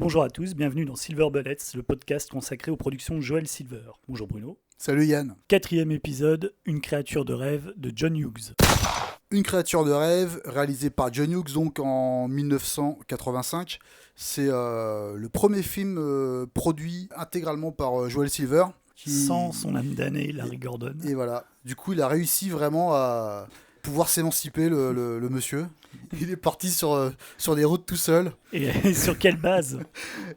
Bonjour à tous, bienvenue dans Silver Bullets, le podcast consacré aux productions de Joel Silver. Bonjour Bruno. Salut Yann. 4e épisode, Une créature de rêve de John Hughes. Une créature de rêve, réalisée par John Hughes donc en 1985. C'est le premier film produit intégralement par Joel Silver. Sans son âme damnée, Larry Gordon. Et voilà. Du coup, il a réussi vraiment à pouvoir s'émanciper, le monsieur. Il est parti sur des routes tout seul. Et sur quelle base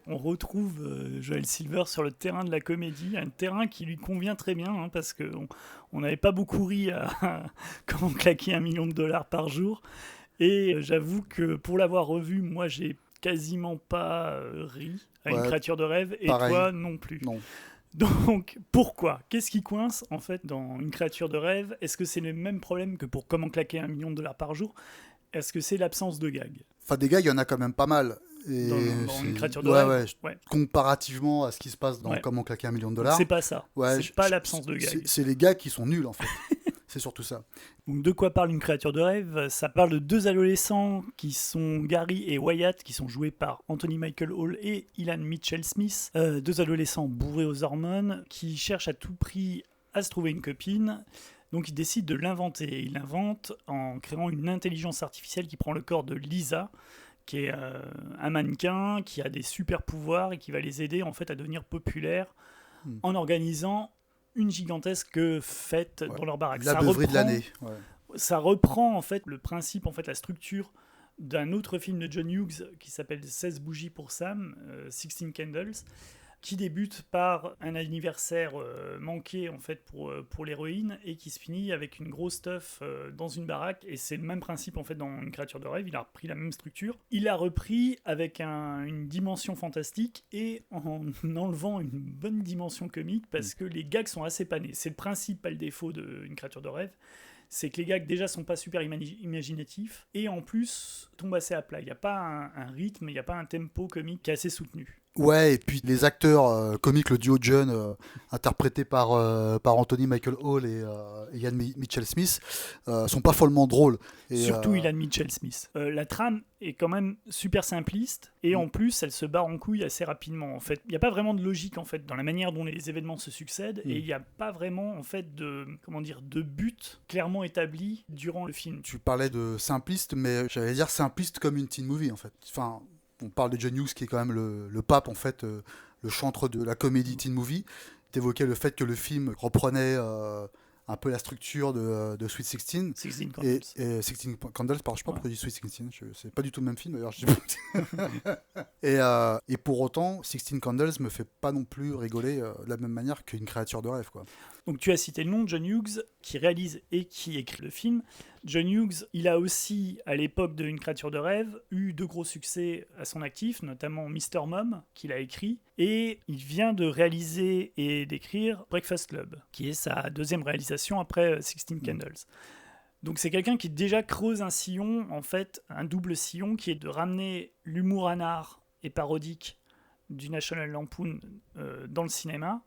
on retrouve Joel Silver sur le terrain de la comédie, un terrain qui lui convient très bien, parce qu'on n'avait pas beaucoup ri à comment claquer $1 million par jour. Et j'avoue que pour l'avoir revu, moi j'ai quasiment pas ri à Une créature de rêve, et pareil. toi non plus. Non. Donc, pourquoi ? Qu'est-ce qui coince, en fait, dans Une créature de rêve ? Est-ce que c'est le même problème que pour Comment claquer $1 million par jour ? Est-ce que c'est l'absence de gags ? Enfin, des gars, il y en a quand même pas mal. Et Dans Une créature de rêve ? Ouais. Comparativement à ce qui se passe dans Comment claquer $1 million. C'est pas ça. C'est pas l'absence de gags. C'est les gars qui sont nuls, en fait. C'est surtout ça. Donc, de quoi parle Une créature de rêve ? Ça parle de deux adolescents qui sont Gary et Wyatt, qui sont joués par Anthony Michael Hall et Ian Mitchell Smith. Deux adolescents bourrés aux hormones qui cherchent à tout prix à se trouver une copine. Donc ils décident de l'inventer. Ils l'inventent en créant une intelligence artificielle qui prend le corps de Lisa, qui est un mannequin qui a des super pouvoirs et qui va les aider en fait à devenir populaires en organisant une gigantesque fête dans leur baraque. La beuverie de l'année. Ouais. Ça reprend en fait le principe, en fait la structure d'un autre film de John Hughes qui s'appelle 16 bougies pour Sam, 16 Candles, qui débute par un anniversaire manqué en fait pour l'héroïne et qui se finit avec une grosse teuf dans une baraque. Et c'est le même principe en fait dans Une créature de rêve. Il a repris la même structure. Il l'a repris avec une dimension fantastique et en enlevant une bonne dimension comique parce que les gags sont assez panés. C'est le principe, pas le défaut d'une créature de rêve. C'est que les gags déjà sont pas super imaginatifs et en plus tombent assez à plat. Il n'y a pas un rythme, il n'y a pas un tempo comique qui est assez soutenu. Ouais, et puis les acteurs comiques, le duo John, interprété par Anthony Michael Hall et Ian Mitchell Smith, sont pas follement drôles. Et, surtout Ian Mitchell Smith. La trame est quand même super simpliste et en plus elle se barre en couille assez rapidement. En fait, il n'y a pas vraiment de logique en fait dans la manière dont les événements se succèdent et il n'y a pas vraiment en fait de but clairement établi durant le film. Tu parlais de simpliste, mais j'allais dire simpliste comme une teen movie en fait. Enfin, on parle de John Hughes qui est quand même le pape en fait, le chantre de la comédie teen movie. T'évoquais le fait que le film reprenait un peu la structure de Sweet 16. 16 Candles. Et 16 Candles, je sais pas pourquoi je dis Sweet 16, c'est pas du tout le même film d'ailleurs. Et pour autant, 16 Candles me fait pas non plus rigoler de la même manière qu'Une créature de rêve, quoi. Donc tu as cité le nom de John Hughes, qui réalise et qui écrit le film. John Hughes, il a aussi, à l'époque de Une créature de rêve, eu de gros succès à son actif, notamment Mr. Mom, qu'il a écrit. Et il vient de réaliser et d'écrire Breakfast Club, qui est sa deuxième réalisation après 16 Candles. Donc c'est quelqu'un qui déjà creuse un sillon, en fait, un double sillon, qui est de ramener l'humour anard et parodique du National Lampoon dans le cinéma,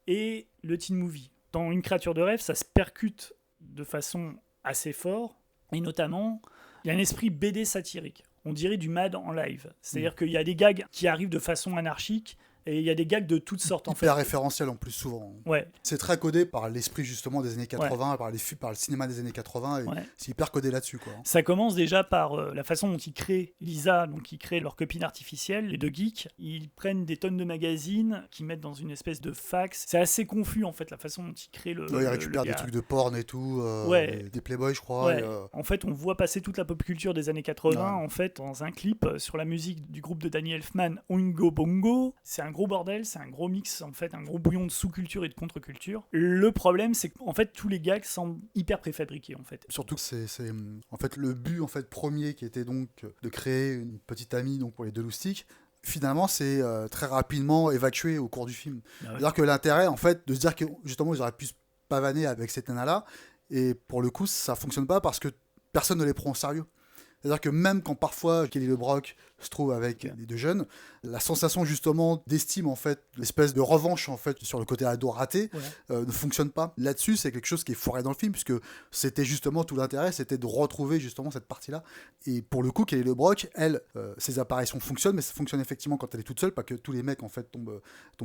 et le teen movie. Dans Une créature de rêve, ça se percute de façon assez fort, et notamment, il y a un esprit BD satirique. On dirait du Mad en live. C'est-à-dire qu'il y a des gags qui arrivent de façon anarchique, et il y a des gags de toutes sortes. Hyper référentiel en plus, souvent. Ouais. C'est très codé par l'esprit justement des années 80, par le cinéma des années 80, et c'est hyper codé là-dessus, quoi. Ça commence déjà par la façon dont ils créent Lisa, donc ils créent leur copine artificielle, les deux geeks. Ils prennent des tonnes de magazines qu'ils mettent dans une espèce de fax. C'est assez confus en fait la façon dont ils créent le. Ils récupèrent des trucs de porn et tout, des Playboy, je crois. Ouais. En fait, on voit passer toute la pop culture des années 80 en fait dans un clip sur la musique du groupe de Danny Elfman, Oingo Bongo. C'est un gros bordel, c'est un gros mix en fait, un gros bouillon de sous-culture et de contre-culture. Le problème, c'est qu'en fait tous les gags semblent hyper préfabriqués en fait. Surtout que c'est en fait le but en fait premier qui était donc de créer une petite amie donc pour les deux loustiques. Finalement, c'est très rapidement évacué au cours du film. C'est-à-dire que l'intérêt, en fait, de se dire que justement ils auraient pu se pavaner avec cette nana-là, et pour le coup, ça fonctionne pas parce que personne ne les prend au sérieux. C'est-à-dire que même quand parfois Kelly LeBrock se trouve avec les deux jeunes, la sensation justement d'estime en fait, l'espèce de revanche en fait sur le côté ado raté ne fonctionne pas. Là-dessus, c'est quelque chose qui est foiré dans le film puisque c'était justement tout l'intérêt, c'était de retrouver justement cette partie-là. Et pour le coup, Kelly LeBrock, elle, ses apparitions fonctionnent, mais ça fonctionne effectivement quand elle est toute seule, pas que tous les mecs en fait tombent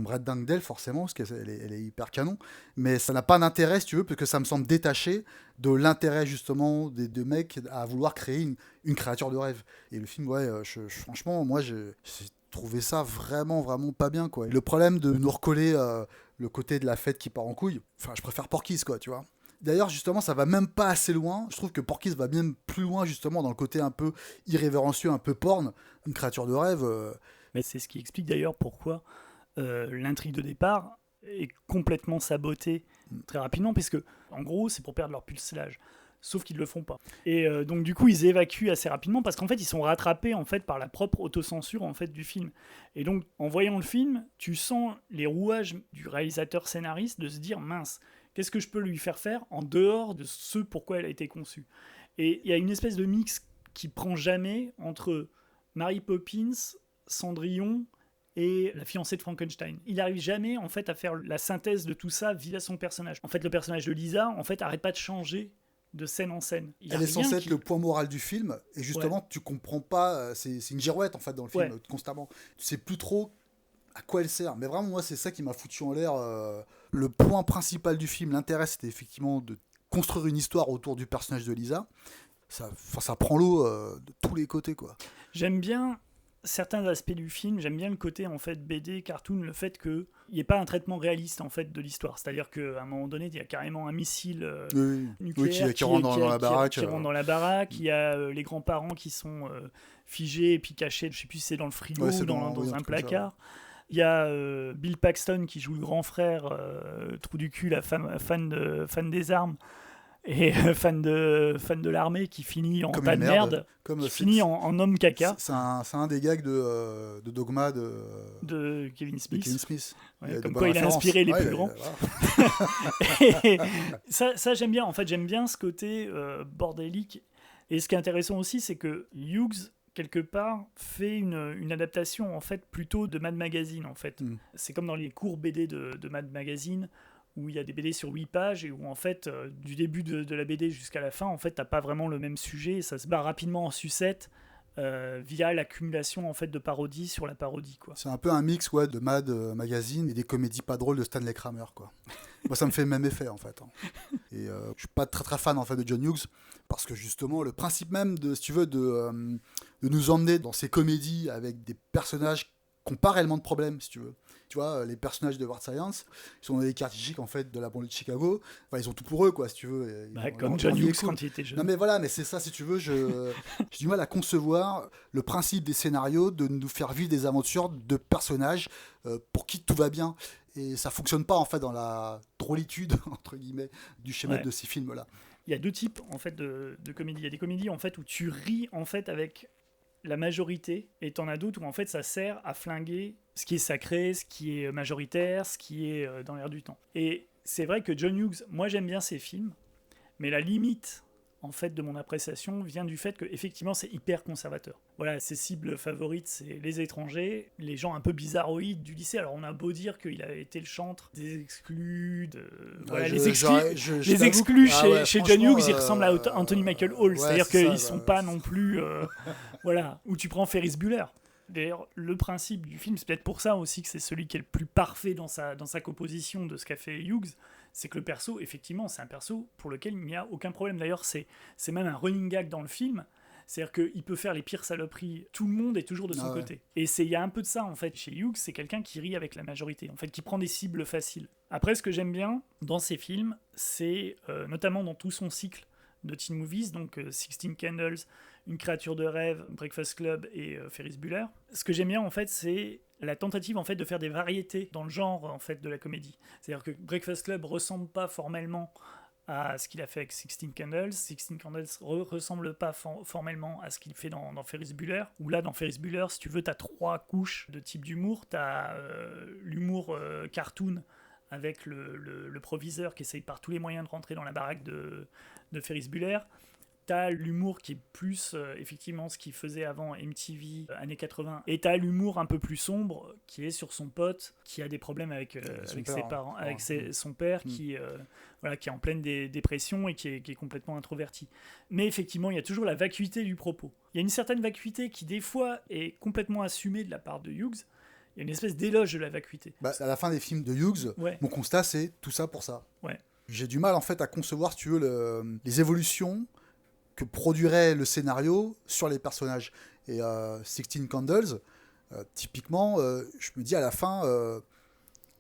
red dingue d'elle forcément parce qu'elle est hyper canon. Mais ça n'a pas d'intérêt si tu veux, parce que ça me semble détaché de l'intérêt justement des deux mecs à vouloir créer une créature de rêve. Et le film, franchement, moi j'ai trouvé ça vraiment, vraiment pas bien, quoi. Et le problème de nous recoller le côté de la fête qui part en couille, enfin, je préfère Porky's, quoi, tu vois. D'ailleurs, justement, ça va même pas assez loin. Je trouve que Porky's va bien plus loin, justement, dans le côté un peu irrévérencieux, un peu porn, une créature de rêve. Mais c'est ce qui explique d'ailleurs pourquoi l'intrigue de départ est complètement sabotée très rapidement, puisque, en gros, c'est pour perdre leur pucelage. Sauf qu'ils ne le font pas. Et donc du coup, ils évacuent assez rapidement parce qu'en fait, ils sont rattrapés en fait par la propre autocensure en fait du film. Et donc, en voyant le film, tu sens les rouages du réalisateur scénariste de se dire mince, qu'est-ce que je peux lui faire faire en dehors de ce pourquoi elle a été conçue. Et il y a une espèce de mix qui prend jamais entre Mary Poppins, Cendrillon et la fiancée de Frankenstein. Il n'arrive jamais en fait à faire la synthèse de tout ça via son personnage. En fait, le personnage de Lisa en fait arrête pas de changer de scène en scène. Elle est censée être le point moral du film, et justement, tu comprends pas, c'est une girouette en fait dans le film, constamment. Tu sais plus trop à quoi elle sert. Mais vraiment, moi, c'est ça qui m'a foutu en l'air. Le point principal du film, l'intérêt, c'était effectivement de construire une histoire autour du personnage de Lisa. Ça prend l'eau de tous les côtés, quoi. J'aime bien certains aspects du film, j'aime bien le côté en fait BD, cartoon, le fait qu'il n'y ait pas un traitement réaliste en fait de l'histoire. C'est-à-dire qu'à un moment donné, il y a carrément un missile nucléaire qui rentre dans la baraque. Qui rentre dans la baraque. Il y a les grands-parents qui sont figés et puis cachés, je ne sais plus si c'est dans le frigo ou dans un placard. Il y a Bill Paxton qui joue le grand frère, trou du cul, la fan des armes. Et fan de l'armée qui finit en tas de merde, qui finit en homme caca. C'est un des gags de Dogma de Kevin Smith. Ouais, comme quoi il a inspiré les plus grands. Et ça j'aime bien. En fait, j'aime bien ce côté bordélique. Et ce qui est intéressant aussi, c'est que Hughes, quelque part, fait une adaptation en fait plutôt de Mad Magazine. En fait. C'est comme dans les courts BD de Mad Magazine, où il y a des BD sur 8 pages et où en fait du début de la BD jusqu'à la fin en fait t'as pas vraiment le même sujet et ça se bat rapidement en sucette via l'accumulation en fait de parodies sur la parodie, quoi. C'est un peu un mix de Mad Magazine et des comédies pas drôles de Stanley Kramer, quoi. Moi ça me fait le même effet en fait, hein. Et je suis pas très très fan en fait de John Hughes parce que justement le principe même de, si tu veux, de nous emmener dans ces comédies avec des personnages qui n'ont pas réellement de problème, si tu veux. Tu vois, les personnages de Weird Science, ils sont dans les quartiers chics en fait de la banlieue de Chicago. Enfin, ils ont tout pour eux, quoi, si tu veux. Comme John Hughes quand il était jeune. Non, mais voilà, mais c'est ça, si tu veux, j'ai du mal à concevoir le principe des scénarios de nous faire vivre des aventures de personnages pour qui tout va bien. Et ça fonctionne pas en fait dans la drôlitude entre guillemets du schéma de ces films-là. Il y a deux types en fait de comédies. Il y a des comédies en fait où tu ris en fait avec la majorité, et t'en as d'autres où en fait ça sert à flinguer ce qui est sacré, ce qui est majoritaire, ce qui est dans l'air du temps. Et c'est vrai que John Hughes, moi j'aime bien ses films, mais la limite en fait de mon appréciation vient du fait que effectivement c'est hyper conservateur. Voilà, ses cibles favorites c'est les étrangers, les gens un peu bizarroïdes du lycée. Alors on a beau dire qu'il a été le chantre des exclus, les exclus chez John Hughes, ils ressemblent à Anthony Michael Hall, c'est-à-dire qu'ils sont pas non plus voilà, où tu prends Ferris Bueller. D'ailleurs, le principe du film, c'est peut-être pour ça aussi que c'est celui qui est le plus parfait dans sa composition de ce qu'a fait Hughes, c'est que le perso, effectivement, c'est un perso pour lequel il n'y a aucun problème. D'ailleurs, c'est même un running gag dans le film, c'est-à-dire qu'il peut faire les pires saloperies, tout le monde est toujours de son côté. Et il y a un peu de ça, en fait, chez Hughes, c'est quelqu'un qui rit avec la majorité, en fait, qui prend des cibles faciles. Après, ce que j'aime bien dans ces films, c'est notamment dans tout son cycle de teen movies, donc 16 Candles, Une créature de rêve, Breakfast Club et Ferris Bueller. Ce que j'aime bien en fait, c'est la tentative en fait de faire des variétés dans le genre en fait de la comédie. C'est-à-dire que Breakfast Club ressemble pas formellement à ce qu'il a fait avec 16 Candles. 16 Candles ressemble pas formellement à ce qu'il fait dans Ferris Bueller. Où là, dans Ferris Bueller, si tu veux, t'as 3 couches de type d'humour. T'as l'humour cartoon avec le proviseur qui essaye par tous les moyens de rentrer dans la baraque de Ferris Bueller. t'as l'humour qui est plus effectivement ce qu'il faisait avant MTV années 80, et t'as l'humour un peu plus sombre qui est sur son pote qui a des problèmes avec ses parents, avec son père qui est en pleine dépression et qui est complètement introverti. Mais effectivement, il y a toujours la vacuité du propos. Il y a une certaine vacuité qui des fois est complètement assumée de la part de Hughes. Il y a une espèce d'éloge de la vacuité. À la fin des films de Hughes, mon constat c'est tout ça pour ça. Ouais. J'ai du mal en fait à concevoir, si tu veux, les évolutions que produirait le scénario sur les personnages. Et 16 Candles, typiquement, je me dis à la fin,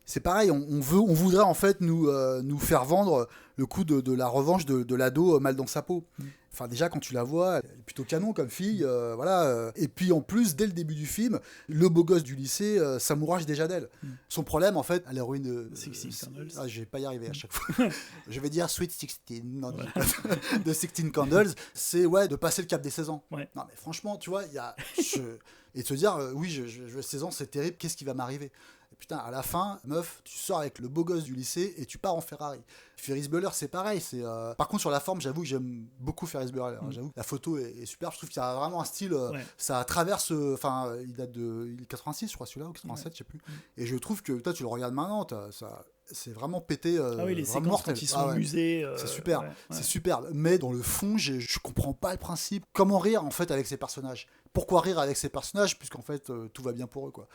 c'est pareil, on voudrait en fait nous faire vendre le coup de la revanche de l'ado mal dans sa peau. Enfin, déjà, quand tu la vois, elle est plutôt canon comme fille, voilà. Et puis, en plus, dès le début du film, le beau gosse du lycée s'amourage déjà d'elle. Son problème, en fait, à l'héroïne de 16 Candles. Je vais pas y arriver à chaque fois. Je vais dire Sweet 16, non, de 16 Candles, c'est de passer le cap des 16 ans. Ouais. Non, mais franchement, tu vois, il y a... et de se dire, oui, je 16 ans, c'est terrible, qu'est-ce qui va m'arriver ? Putain, à la fin, meuf, tu sors avec le beau gosse du lycée et tu pars en Ferrari. Ferris Bueller, c'est pareil. Par contre, sur la forme, j'avoue que j'aime beaucoup Ferris Bueller. J'avoue, la photo est super. Je trouve qu'il y a vraiment un style. Ça traverse. Enfin, il date de 86, je crois, celui-là, ou 87, je sais plus. Et je trouve que toi, tu le regardes maintenant, c'est vraiment pété. Les séquences quand ils sont au musée. C'est super. C'est super. Mais dans le fond, je comprends pas le principe. Comment rire, en fait, avec ces personnages ? Pourquoi rire avec ces personnages, puisqu'en fait tout va bien pour eux, quoi.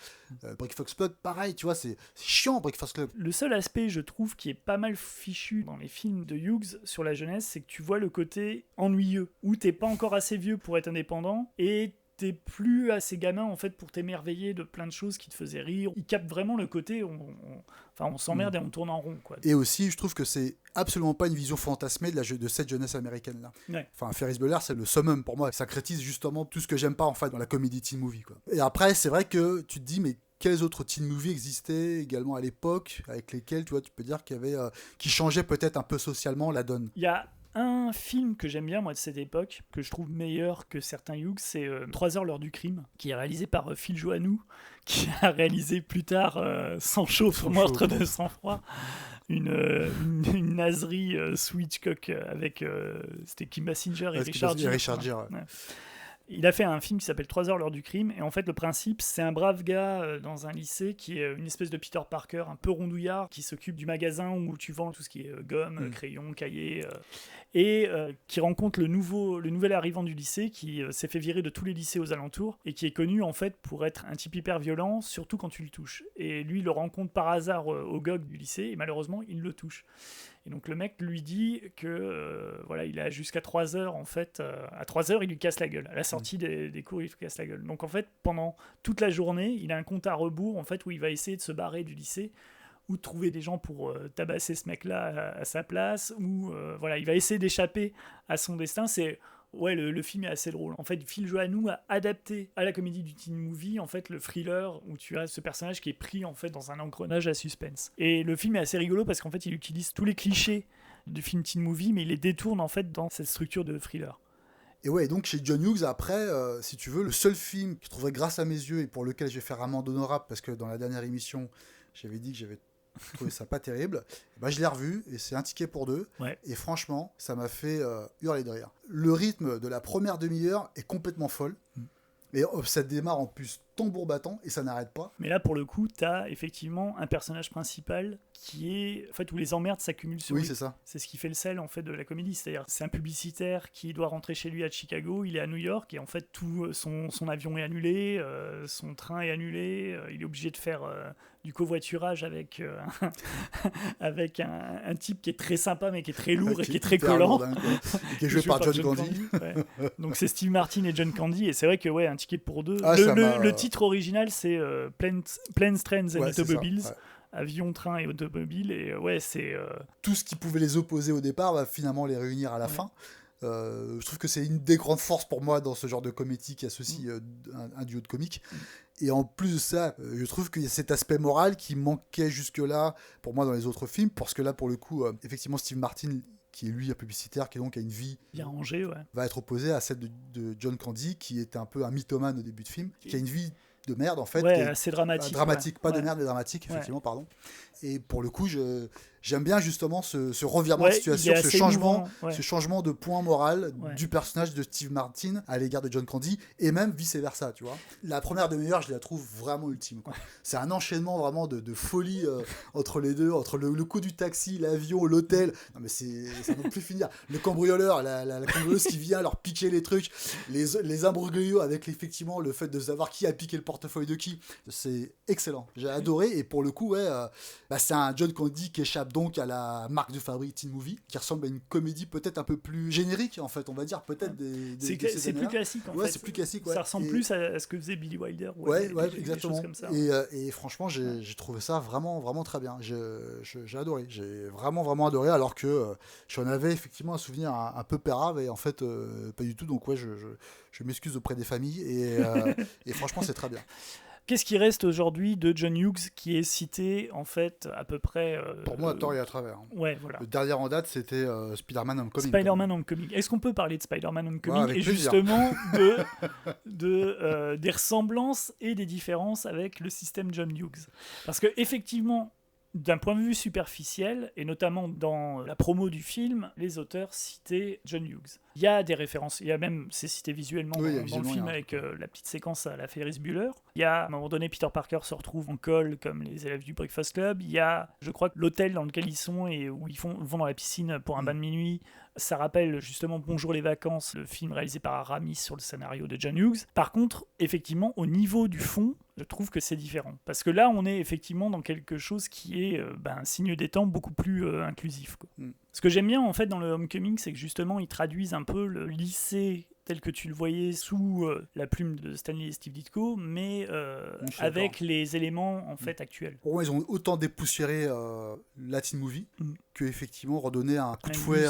Brick Fox Club, pareil, tu vois, c'est chiant, Brick Fox Club. Le seul aspect, je trouve, qui est pas mal fichu dans les films de Hughes sur la jeunesse, c'est que tu vois le côté ennuyeux, où t'es pas encore assez vieux pour être indépendant, et t'es plus assez gamin en fait pour t'émerveiller de plein de choses qui te faisaient rire. Il capte vraiment le côté on s'emmerde et on tourne en rond, quoi. Et aussi, je trouve que c'est absolument pas une vision fantasmée de cette jeunesse américaine là. Ouais. Enfin, Ferris Bueller, c'est le summum pour moi. Ça critique justement tout ce que j'aime pas en fait dans la comédie teen movie, quoi. Et après, c'est vrai que tu te dis mais quels autres teen movies existaient également à l'époque avec lesquels tu peux dire qu'il y avait qui changeaient peut-être un peu socialement la donne. Il y a un film que j'aime bien, moi, de cette époque, que je trouve meilleur que certains Hughes, c'est 3 heures l'heure du crime, qui est réalisé par Phil Joannou, qui a réalisé plus tard Sans chauffe, meurtre de sang-froid, une nazerie sous Hitchcock avec c'était Kim Basinger et Richard Gere. Ouais. Il a fait un film qui s'appelle 3 heures l'heure du crime, et en fait le principe c'est un brave gars dans un lycée qui est une espèce de Peter Parker un peu rondouillard qui s'occupe du magasin où tu vends tout ce qui est gomme, crayon, cahier, et qui rencontre le nouvel arrivant du lycée qui s'est fait virer de tous les lycées aux alentours et qui est connu en fait pour être un type hyper violent, surtout quand tu le touches. Et lui il le rencontre par hasard au GOG du lycée et malheureusement il le touche. Et donc le mec lui dit que il a jusqu'à 3 heures en fait. À 3 heures, il lui casse la gueule. À la sortie des cours, il lui casse la gueule. Donc en fait, pendant toute la journée, il a un compte à rebours en fait où il va essayer de se barrer du lycée ou de trouver des gens pour tabasser ce mec-là à sa place. Ou il va essayer d'échapper à son destin. Le film est assez drôle. En fait, Phil Joannou a adapté à la comédie du teen movie en fait le thriller où tu as ce personnage qui est pris en fait dans un engrenage à suspense. Et le film est assez rigolo parce qu'en fait, il utilise tous les clichés du film teen movie, mais il les détourne en fait dans cette structure de thriller. Et ouais, donc chez John Hughes, après, si tu veux, le seul film que je trouverais grâce à mes yeux et pour lequel je vais faire amende honorable, parce que dans la dernière émission, j'avais dit que j'avais trouvé ça pas terrible, je l'ai revu et c'est un ticket pour 2. Ouais. Et franchement, ça m'a fait hurler de rire. Le rythme de la première demi-heure est complètement folle. Et ça démarre en plus tambour battant et ça n'arrête pas. Mais là, pour le coup, t'as effectivement un personnage principal qui est, en fait, où les emmerdes s'accumulent sur lui. Oui, c'est ça. C'est ce qui fait le sel, en fait, de la comédie. C'est-à-dire, c'est un publicitaire qui doit rentrer chez lui à Chicago, il est à New York, et en fait, tout son avion est annulé, son train est annulé, il est obligé de faire du covoiturage avec, avec un type qui est très sympa, mais qui est très lourd et qui est très collant. Lourd, et qui est joué par John Candy. Ouais. Donc, c'est Steve Martin et John Candy, et c'est vrai que, un ticket pour 2. Le titre original, c'est Planes, Trains and Automobiles. Avion, train et automobile, et c'est... Tout ce qui pouvait les opposer au départ va finalement les réunir à la fin. Je trouve que c'est une des grandes forces pour moi dans ce genre de comédie qui associe un duo de comiques. Et en plus de ça, je trouve qu'il y a cet aspect moral qui manquait jusque-là pour moi dans les autres films, parce que là, pour le coup, effectivement, Steve Martin, qui est lui un publicitaire, qui donc a une vie bien rangée, va être opposé à celle de John Candy, qui était un peu un mythomane au début de film, qui a une vie de merde en fait, assez dramatique, pas de merde mais dramatique, effectivement, pardon. Et pour le coup, j'aime bien justement ce revirement de Ouais, il situation, est assez émouvant, ce changement de point moral Ouais. du personnage de Steve Martin à l'égard de John Candy, et même vice-versa, tu vois. La première demi-heure, je la trouve vraiment ultime, quoi. C'est un enchaînement vraiment de folie entre les deux, entre le coup du taxi, l'avion, l'hôtel. Non mais ça ne peut plus finir. Le cambrioleur, la cambrioleuse qui vient leur piquer les trucs, les imbroglios avec effectivement le fait de savoir qui a piqué le portefeuille de qui. C'est excellent. J'ai adoré, et pour le coup, ouais, c'est un John Candy qui échappe donc à la marque de fabrique teen movie, qui ressemble à une comédie peut-être un peu plus générique, en fait, on va dire, peut-être c'est plus classique, en ouais, fait. c'est plus classique, ouais. Ça ressemble plus à ce que faisait Billy Wilder. Ouais, des exactement. choses comme ça. Et franchement, j'ai trouvé ça vraiment, vraiment très bien. J'ai adoré. J'ai vraiment, vraiment adoré, alors que j'en avais effectivement un souvenir un peu pérave, et en fait, pas du tout. Donc, ouais, je m'excuse auprès des familles, et franchement, c'est très bien. Qu'est-ce qui reste aujourd'hui de John Hughes, qui est cité en fait à peu près Pour moi, à tort et à travers. Ouais, voilà. Le dernier en date, c'était Spider-Man Homecoming. Spider-Man Homecoming. Est-ce qu'on peut parler de Spider-Man Homecoming avec et plaisir. justement des ressemblances et des différences avec le système John Hughes? Parce que effectivement, d'un point de vue superficiel, et notamment dans la promo du film, les auteurs citaient John Hughes. Il y a des références, il y a même, c'est cité visuellement dans le film avec la petite séquence à la Ferris Bueller. Il y a, à un moment donné, Peter Parker se retrouve en col comme les élèves du Breakfast Club. Il y a, je crois, que l'hôtel dans lequel ils sont et où ils vont dans la piscine pour un bain de minuit. Ça rappelle justement Bonjour les vacances, le film réalisé par Aramis sur le scénario de John Hughes. Par contre, effectivement, au niveau du fond, je trouve que c'est différent. Parce que là, on est effectivement dans quelque chose qui est un signe des temps beaucoup plus inclusif, quoi. Ce que j'aime bien en fait dans le Homecoming, c'est que justement ils traduisent un peu le lycée tel que tu le voyais sous la plume de Stanley et Steve Ditko, mais avec les éléments en fait actuels. Pour moi, ils ont autant dépoussiéré la teen movie que effectivement redonné un coup de fouet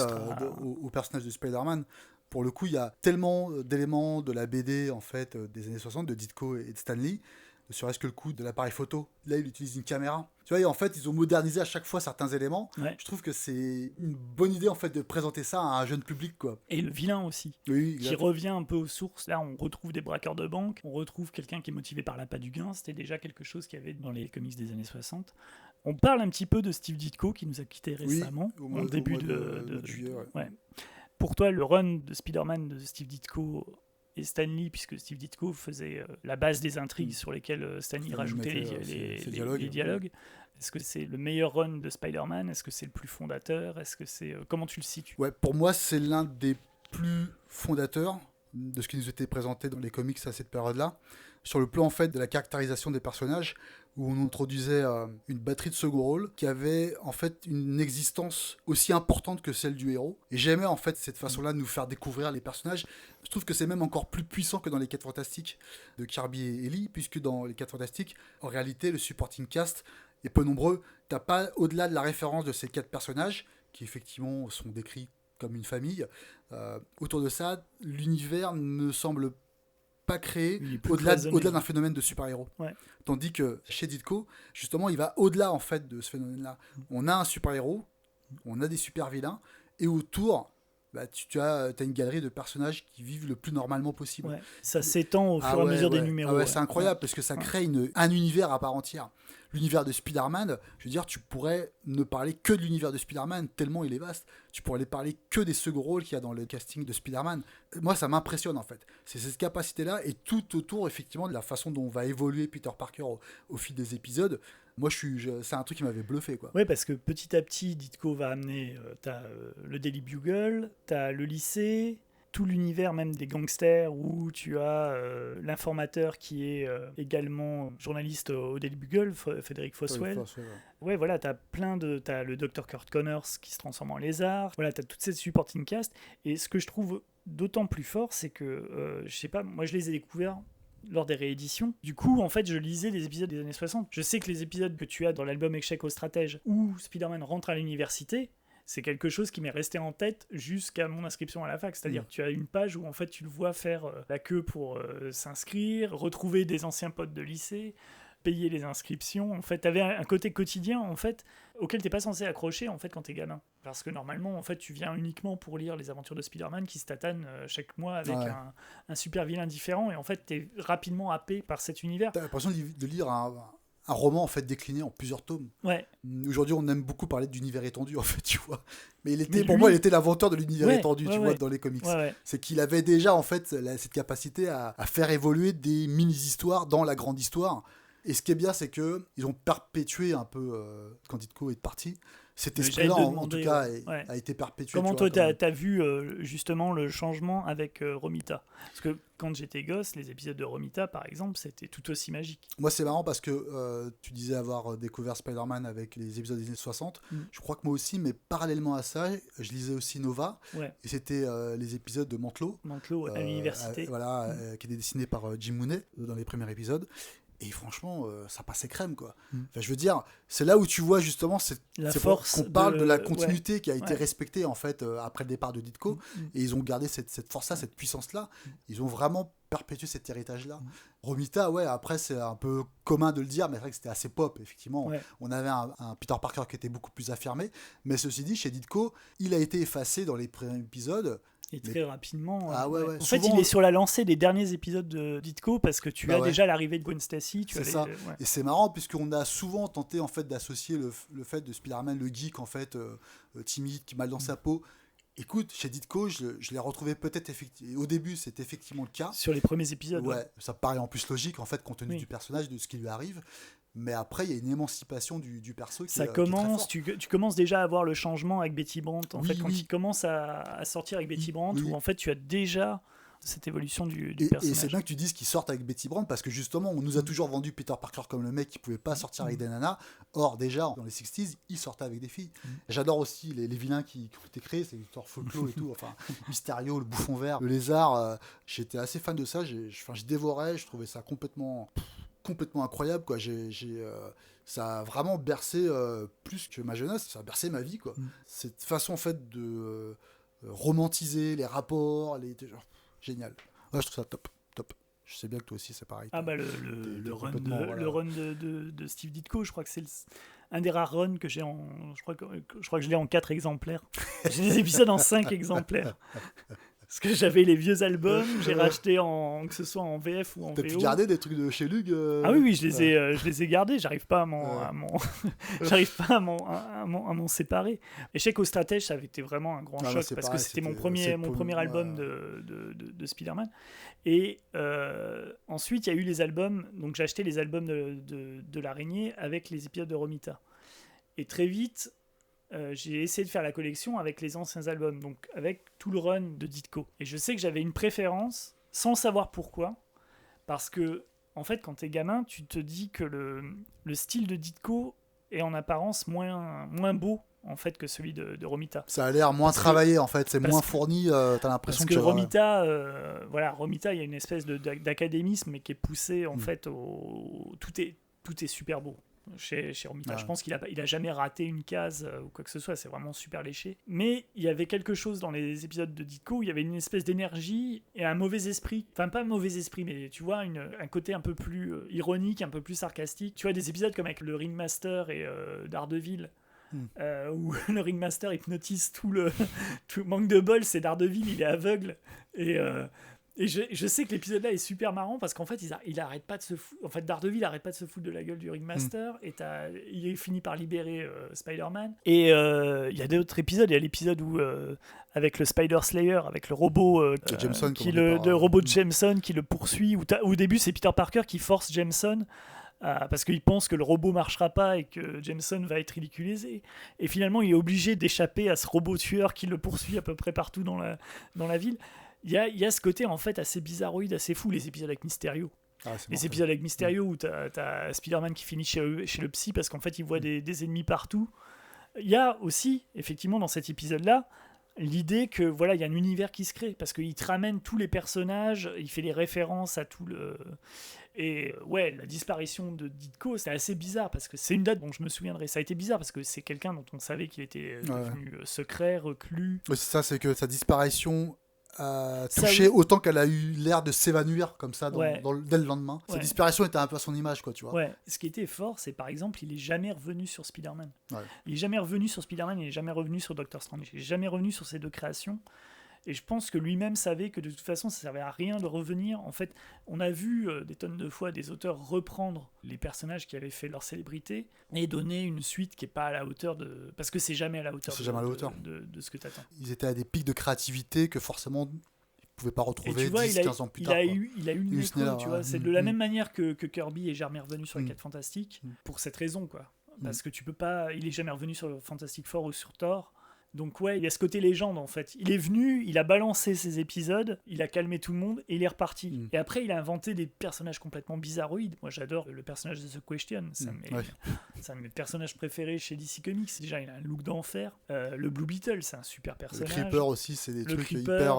au personnage de Spider-Man. Pour le coup, il y a tellement d'éléments de la BD en fait des années 60 de Ditko et de Stanley. Ne serait-ce que le coup de l'appareil photo. Là, il utilise une caméra. Tu vois, et en fait, ils ont modernisé à chaque fois certains éléments. Ouais. Je trouve que c'est une bonne idée, en fait, de présenter ça à un jeune public, quoi. Et le vilain aussi, oui, qui revient un peu aux sources. Là, on retrouve des braqueurs de banque, on retrouve quelqu'un qui est motivé par l'appât du gain. C'était déjà quelque chose qu'il y avait dans les comics des années 60. On parle un petit peu de Steve Ditko, qui nous a quittés récemment, au début de juillet. Ouais. Pour toi, le run de Spider-Man de Steve Ditko et Stan Lee, puisque Steve Ditko faisait la base des intrigues sur lesquelles Stan Lee rajoutait les dialogues. Est-ce que c'est le meilleur run de Spider-Man? Est-ce que c'est le plus fondateur? Est-ce que c'est comment tu le situes? Ouais, pour moi, c'est l'un des plus fondateurs de ce qui nous était présenté dans les comics à cette période-là. Sur le plan en fait de la caractérisation des personnages, où on introduisait une batterie de second rôle qui avait en fait une existence aussi importante que celle du héros. Et j'aimais en fait cette façon-là de nous faire découvrir les personnages. Je trouve que c'est même encore plus puissant que dans les 4 Fantastiques de Kirby et Lee, puisque dans les 4 Fantastiques, en réalité, le supporting cast est peu nombreux. T'as pas, au-delà de la référence de ces 4 personnages, qui effectivement sont décrits comme une famille, autour de ça, l'univers ne semble pas créé au-delà d'un phénomène de super-héros. Ouais. Tandis que chez Ditko, justement, il va au-delà en fait de ce phénomène-là. On a un super-héros, on a des super-vilains, et autour, tu as une galerie de personnages qui vivent le plus normalement possible. Ouais. Ça s'étend au fur et à mesure des numéros. C'est incroyable parce que ça crée un univers à part entière. L'univers de Spider-Man, je veux dire, tu pourrais ne parler que de l'univers de Spider-Man, tellement il est vaste. Tu pourrais ne parler que des second rôles qu'il y a dans le casting de Spider-Man. Moi, ça m'impressionne en fait. C'est cette capacité-là et tout autour, effectivement, de la façon dont va évoluer Peter Parker au fil des épisodes. Moi, c'est un truc qui m'avait bluffé, quoi. Oui, parce que petit à petit, Ditko va amener. T'as le Daily Bugle, t'as le lycée, tout l'univers même des gangsters où tu as l'informateur qui est également journaliste au Daily Bugle, Frédéric Foswell. Ouais, voilà, t'as le Dr. Kurt Connors qui se transforme en lézard. Voilà, t'as toute cette supporting cast. Et ce que je trouve d'autant plus fort, c'est que, je sais pas, moi je les ai découverts lors des rééditions. Du coup, en fait, je lisais les épisodes des années 60. Je sais que les épisodes que tu as dans l'album Échec aux stratèges où Spider-Man rentre à l'université, c'est quelque chose qui m'est resté en tête jusqu'à mon inscription à la fac. C'est-à-dire que tu as une page où en fait tu le vois faire la queue pour s'inscrire, retrouver des anciens potes de lycée, payer les inscriptions. En fait, tu avais un côté quotidien en fait auquel tu n'es pas censé accrocher en fait quand tu es gamin. Parce que normalement, en fait, tu viens uniquement pour lire les aventures de Spider-Man qui se tatanent chaque mois avec un super vilain différent. Et en fait, tu es rapidement happé par cet univers. Tu as l'impression de lire un roman en fait décliné en plusieurs tomes. Ouais. Aujourd'hui, on aime beaucoup parler d'univers étendu en fait, tu vois. Mais Mais pour lui- moi, il était l'inventeur de l'univers Ouais, étendu, ouais, tu ouais. vois, dans les comics. Ouais. C'est qu'il avait déjà en fait cette capacité à faire évoluer des mini-histoires dans la grande histoire. Et ce qui est bien, c'est que ils ont perpétué un peu quand Ditko est parti. Cet J'allais esprit-là, te en demander, tout cas, ouais. a été perpétué. Comment tu toi, vois, t'as vu justement le changement avec Romita? Parce que quand j'étais gosse, les épisodes de Romita, par exemple, c'était tout aussi magique. Moi, c'est marrant parce que tu disais avoir découvert Spider-Man avec les épisodes des années 60. Je crois que moi aussi, mais parallèlement à ça, je lisais aussi Nova. Ouais. Et c'était les épisodes de Mantlo. Mantlo à l'université. Qui était dessiné par Jim Mooney dans les premiers épisodes. Et franchement, ça passait crème, quoi. Enfin, je veux dire, c'est là où tu vois justement la force qu'on parle de la continuité qui a été ouais. respectée en fait après le départ de Ditko. Et ils ont gardé cette force-là, cette puissance-là. Ils ont vraiment perpétué cet héritage-là. Romita, ouais, après c'est un peu commun de le dire, mais c'est vrai que c'était assez pop, effectivement. Ouais. On avait un Peter Parker qui était beaucoup plus affirmé. Mais ceci dit, chez Ditko, il a été effacé dans les premiers épisodes. Et très rapidement. Ouais. En Souvent, fait, il est sur la lancée des derniers épisodes de Ditko parce que tu as déjà l'arrivée de Gwen Stacy. C'est ça. Et c'est marrant puisqu'on a souvent tenté en fait d'associer le fait de Spider-Man, le geek en fait timide, qui mal dans sa peau. Écoute, chez Ditko, je l'ai retrouvé peut-être au début, c'est effectivement le cas. Sur les premiers épisodes. Ouais, ça paraît en plus logique en fait compte tenu du personnage, de ce qui lui arrive. Mais après, il y a une émancipation du perso qui est très fort. Tu commences déjà à voir le changement avec Betty Brandt. En fait, quand il commence à sortir avec Betty Brandt, où en fait tu as déjà cette évolution du personnage. Et c'est bien que tu dises qu'ils sortent avec Betty Brandt parce que justement, on nous a toujours vendu Peter Parker comme le mec qui pouvait pas sortir avec des nanas. Or, déjà, dans les 60s, il sortait avec des filles. J'adore aussi les vilains qui ont été créés, c'est Victor Folklore et tout. Enfin, Mysterio, le bouffon vert, le lézard. J'étais assez fan de ça. Je dévorais, je trouvais ça complètement incroyable, quoi. Ça a vraiment bercé plus que ma jeunesse, ça a bercé ma vie, quoi. Cette façon en fait de romantiser les rapports, génial. Ouais, je trouve ça top. Je sais bien que toi aussi c'est pareil. Ah bah le run de Steve Ditko, je crois que c'est un des rares runs que j'ai je crois que je l'ai en 4 exemplaires. J'ai des épisodes en 5 exemplaires. Parce que j'avais les vieux albums, j'ai racheté que ce soit en VF ou en VO. T'as pu garder des trucs de chez Lug Ah oui, je les ai gardés. J'arrive pas à m'en séparer. Échec au stratège, ça avait été vraiment un grand choc parce que c'était mon premier album de Spider-Man. Et ensuite, il y a eu les albums. Donc j'ai acheté les albums de l'araignée avec les épisodes de Romita. Et très vite, j'ai essayé de faire la collection avec les anciens albums, donc avec tout le run de Ditko. Et je sais que j'avais une préférence, sans savoir pourquoi, parce que, en fait, quand t'es gamin, tu te dis que le style de Ditko est en apparence moins beau, en fait, que celui de Romita. Ça a l'air moins travaillé, en fait, c'est moins fourni, t'as l'impression que Romita, Romita, il y a une espèce d'académisme, mais qui est poussé, en fait, tout est super beau. Chez Romita. Je pense qu'il a jamais raté une case ou quoi que ce soit, c'est vraiment super léché. Mais il y avait quelque chose dans les épisodes de Ditko où il y avait une espèce d'énergie et un mauvais esprit. Enfin, pas un mauvais esprit, mais tu vois, un côté un peu plus ironique, un peu plus sarcastique. Tu vois, des épisodes comme avec le Ringmaster et Daredevil. Où le Ringmaster hypnotise tout manque de bol, c'est Daredevil, il est aveugle. Et je sais que l'épisode là est super marrant parce qu'en fait il arrête pas de se foutre. En fait, Daredevil arrête pas de se foutre de la gueule du Ringmaster et il finit par libérer Spider-Man. Et il y a d'autres épisodes. Il y a l'épisode où avec le Spider Slayer, avec le robot Jameson, robot de Jameson qui le poursuit. Où au début c'est Peter Parker qui force Jameson. Parce qu'il pense que le robot marchera pas et que Jameson va être ridiculisé. Et finalement, il est obligé d'échapper à ce robot tueur qui le poursuit à peu près partout dans la ville. Il y a ce côté en fait assez bizarroïde, assez fou, les épisodes avec Mysterio. Les épisodes avec Mysterio où t'as Spider-Man qui finit chez le psy parce qu'en fait il voit des ennemis partout. Il y a aussi, effectivement, dans cet épisode-là, l'idée que voilà, il y a un univers qui se crée parce qu'il te ramène tous les personnages, il fait les références à tout le... Et ouais, la disparition de Ditko, c'est assez bizarre parce que c'est une date dont je me souviendrai. Ça a été bizarre parce que c'est quelqu'un dont on savait qu'il était devenu secret, reclus. Oui, c'est ça, c'est que sa disparition a touché autant qu'elle a eu l'air de s'évanouir comme ça dès le lendemain. Sa disparition était un peu à son image, quoi, tu vois. Ouais. Ce qui était fort, c'est par exemple, il est jamais revenu sur Spider-Man. Ouais. Il est jamais revenu sur Spider-Man, il est jamais revenu sur Doctor Strange. Il est jamais revenu sur ces deux créations. Et je pense que lui-même savait que de toute façon, ça servait à rien de revenir. En fait, on a vu des tonnes de fois des auteurs reprendre les personnages qui avaient fait leur célébrité et donner une suite qui n'est pas à la hauteur de... Parce que c'est jamais à la hauteur, de ce que tu attends. Ils étaient à des pics de créativité que forcément... ne pouvait pas retrouver 10-15 ans plus tard. Il a eu une écho, tu vois. C'est de la même manière que Kirby est jamais revenu sur les 4 Fantastiques, pour cette raison, quoi. Parce que tu peux pas... Il est jamais revenu sur Fantastic Four ou sur Thor. Donc ouais, il y a ce côté légende, en fait. Il est venu, il a balancé ses épisodes, il a calmé tout le monde, et il est reparti. Et après, il a inventé des personnages complètement bizarroïdes. Moi, j'adore le personnage de The Question. C'est un de mes personnages préférés chez DC Comics. Déjà, il a un look d'enfer. Le Blue Beetle, c'est un super personnage. Le Creeper aussi, c'est des trucs hyper...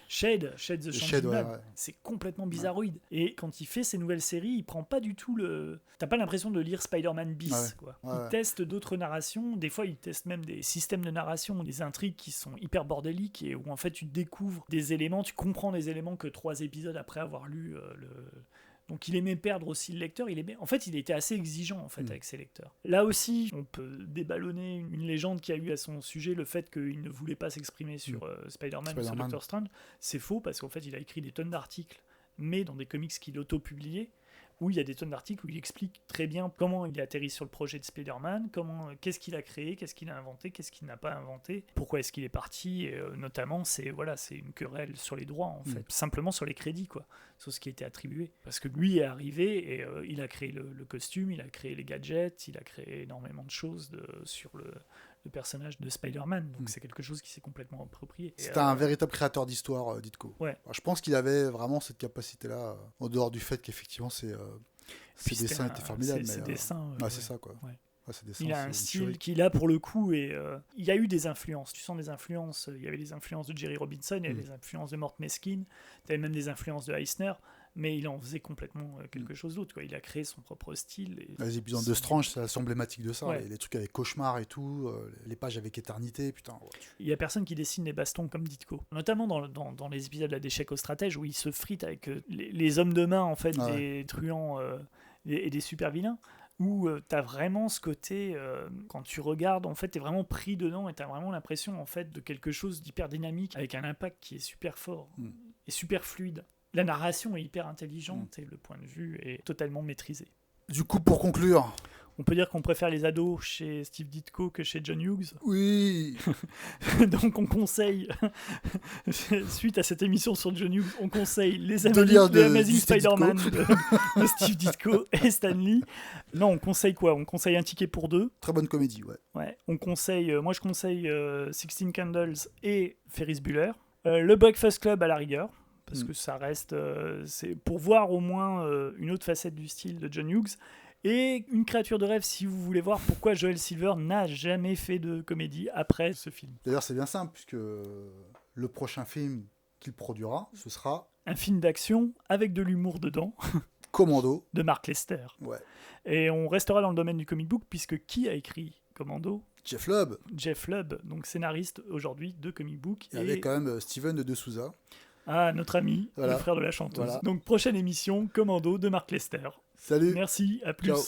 Shade the Changeman, c'est complètement bizarroïde. Et quand il fait ses nouvelles séries, il prend pas du tout le... T'as pas l'impression de lire Spider-Man bis, quoi. Il teste d'autres narrations, des fois il teste même des systèmes de narration, des intrigues qui sont hyper bordéliques, et où en fait tu découvres des éléments, tu comprends des éléments que 3 épisodes après avoir lu le... Donc il aimait perdre aussi le lecteur. En fait, il était assez exigeant en fait avec ses lecteurs. Là aussi, on peut déballonner une légende qui a eu à son sujet le fait qu'il ne voulait pas s'exprimer sur Spider-Man ou sur Doctor Strange. C'est faux parce qu'en fait, il a écrit des tonnes d'articles, mais dans des comics qu'il auto-publiait, où il y a des tonnes d'articles où il explique très bien comment il a atterri sur le projet de Spider-Man, qu'est-ce qu'il a créé, qu'est-ce qu'il a inventé, qu'est-ce qu'il n'a pas inventé, pourquoi est-ce qu'il est parti, et, notamment c'est une querelle sur les droits en fait, simplement sur les crédits quoi, sur ce qui a été attribué. Parce que lui est arrivé et il a créé le costume, il a créé les gadgets, il a créé énormément de choses sur le personnage de Spider-Man, donc c'est quelque chose qui s'est complètement approprié. C'était un véritable créateur d'histoire, Ditko. Ouais. Je pense qu'il avait vraiment cette capacité-là, en dehors du fait qu'effectivement ses dessins étaient formidables. Ses dessins, c'est ça quoi. Ouais. Dessins, il a un style qui là pour le coup et il y a eu des influences, tu sens des influences, il y avait des influences de Jerry Robinson, il y avait des influences de Mort Meskin, il y avait même des influences de Eisner, mais il en faisait complètement quelque chose d'autre quoi. Il a créé son propre style. Les épisodes de Strange, c'est assez emblématique de ça, les trucs avec cauchemar et tout, les pages avec éternité, putain. Il y a personne qui dessine les bastons comme Ditko, notamment dans les épisodes d'échecs aux stratèges où il se frite avec les hommes de main en fait, des truands et des super vilains, où t'as vraiment ce côté, quand tu regardes, en fait, t'es vraiment pris dedans et t'as vraiment l'impression, en fait, de quelque chose d'hyper dynamique, avec un impact qui est super fort et super fluide. La narration est hyper intelligente et le point de vue est totalement maîtrisé. Du coup, pour conclure... On peut dire qu'on préfère les ados chez Steve Ditko que chez John Hughes. Oui. Donc on conseille, suite à cette émission sur John Hughes, on conseille les Amazing Spider-Man de Steve Ditko et Stan Lee. Non, on conseille quoi ? On conseille Un ticket pour 2. Très bonne comédie, ouais. On conseille, moi je conseille 16 Candles et Ferris Bueller. Le Breakfast Club à la rigueur, parce que ça reste... c'est pour voir au moins une autre facette du style de John Hughes. Et Une créature de rêve, si vous voulez voir pourquoi Joel Silver n'a jamais fait de comédie après ce film. D'ailleurs, c'est bien simple, puisque le prochain film qu'il produira, ce sera... un film d'action avec de l'humour dedans. Commando. De Mark Lester. Ouais. Et on restera dans le domaine du comic book, puisque qui a écrit Commando ? Jeff Lubb. Jeff Lubb, donc scénariste aujourd'hui de comic book. Et avec quand même Steven de Souza. Ah, notre ami, le frère de la chanteuse. Voilà. Donc prochaine émission, Commando de Mark Lester. Salut. Merci, à plus. Ciao.